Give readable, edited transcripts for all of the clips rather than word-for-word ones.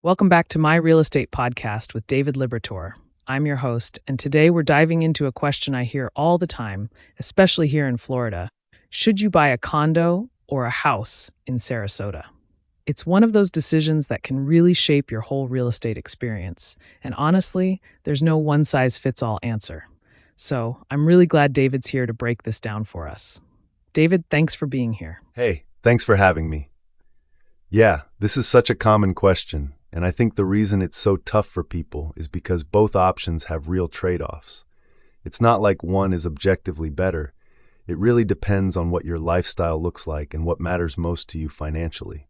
Welcome back to my real estate podcast with David Liberatore. I'm your host, and today we're diving into a question I hear all the time, especially here in Florida. Should you buy a condo or a house in Sarasota? It's one of those decisions that can really shape your whole real estate experience. And honestly, there's no one-size-fits-all answer. So I'm really glad David's here to break this down for us. David, thanks for being here. Hey, thanks for having me. Yeah, this is such a common question, and I think the reason it's so tough for people is because both options have real trade-offs. It's not like one is objectively better. It really depends on what your lifestyle looks like and what matters most to you financially.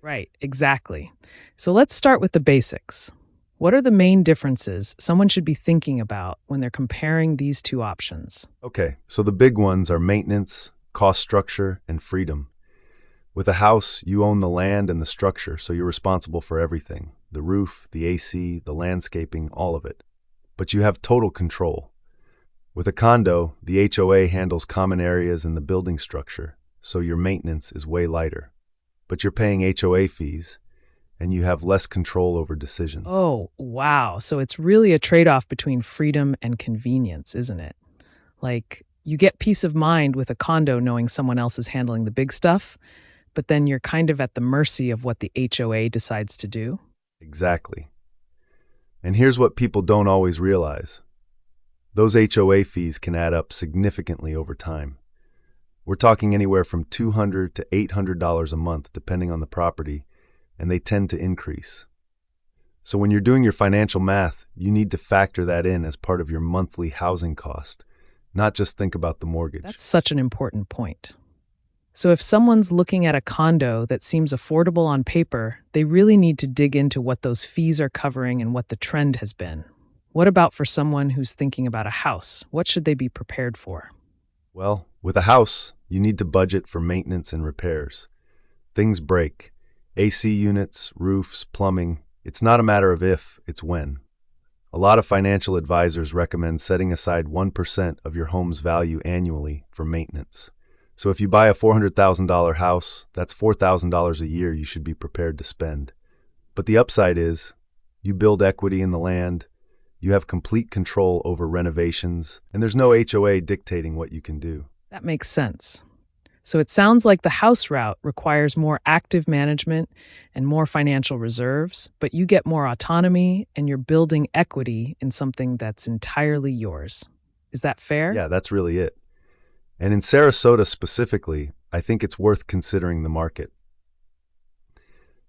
Right, exactly. So let's start with the basics. What are the main differences someone should be thinking about when they're comparing these two options? Okay, so the big ones are maintenance, cost structure, and freedom. With a house, you own the land and the structure, so you're responsible for everything. The roof, the AC, the landscaping, all of it. But you have total control. With a condo, the HOA handles common areas and the building structure, so your maintenance is way lighter. But you're paying HOA fees, and you have less control over decisions. Oh, wow. So it's really a trade-off between freedom and convenience, isn't it? Like, you get peace of mind with a condo knowing someone else is handling the big stuff, but then you're kind of at the mercy of what the HOA decides to do. Exactly. And here's what people don't always realize. Those HOA fees can add up significantly over time. We're talking anywhere from $200 to $800 a month, depending on the property, and they tend to increase. So when you're doing your financial math, you need to factor that in as part of your monthly housing cost, not just think about the mortgage. That's such an important point. So if someone's looking at a condo that seems affordable on paper, they really need to dig into what those fees are covering and what the trend has been. What about for someone who's thinking about a house? What should they be prepared for? Well, with a house, you need to budget for maintenance and repairs. Things break. AC units, roofs, plumbing. It's not a matter of if, it's when. A lot of financial advisors recommend setting aside 1% of your home's value annually for maintenance. So if you buy a $400,000 house, that's $4,000 a year you should be prepared to spend. But the upside is, you build equity in the land, you have complete control over renovations, and there's no HOA dictating what you can do. That makes sense. So it sounds like the house route requires more active management and more financial reserves, but you get more autonomy and you're building equity in something that's entirely yours. Is that fair? Yeah, that's really it. And in Sarasota specifically, I think it's worth considering the market.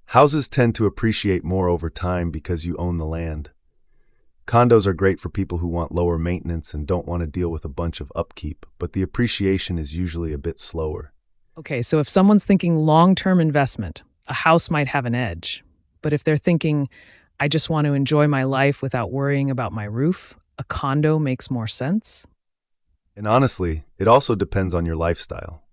Houses tend to appreciate more over time because you own the land. Condos are great for people who want lower maintenance and don't want to deal with a bunch of upkeep, but the appreciation is usually a bit slower. Okay, so if someone's thinking long-term investment, a house might have an edge. But if they're thinking, I just want to enjoy my life without worrying about my roof, a condo makes more sense. And honestly, it also depends on your lifestyle.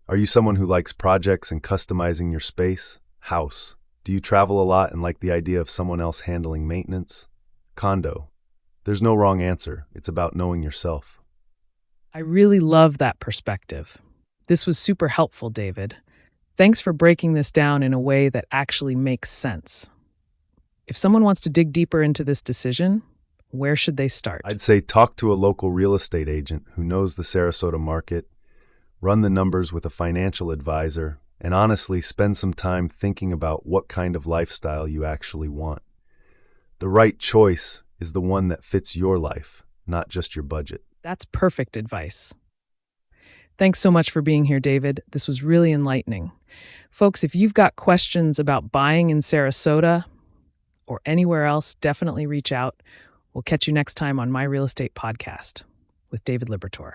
Are you someone who likes projects and customizing your space? House. Do you travel a lot and like the idea of someone else handling maintenance? Condo. There's no wrong answer. It's about knowing yourself. I really love that perspective. This was super helpful, David. Thanks for breaking this down in a way that actually makes sense. If someone wants to dig deeper into this decision, where should they start? I'd say talk to a local real estate agent who knows the Sarasota market, run the numbers with a financial advisor, and honestly spend some time thinking about what kind of lifestyle you actually want. The right choice is the one that fits your life, not just your budget. That's perfect advice. Thanks so much for being here, David. This was really enlightening. Folks, if you've got questions about buying in Sarasota or anywhere else, definitely reach out. We'll catch you next time on My Real Estate Podcast with David Liberatore.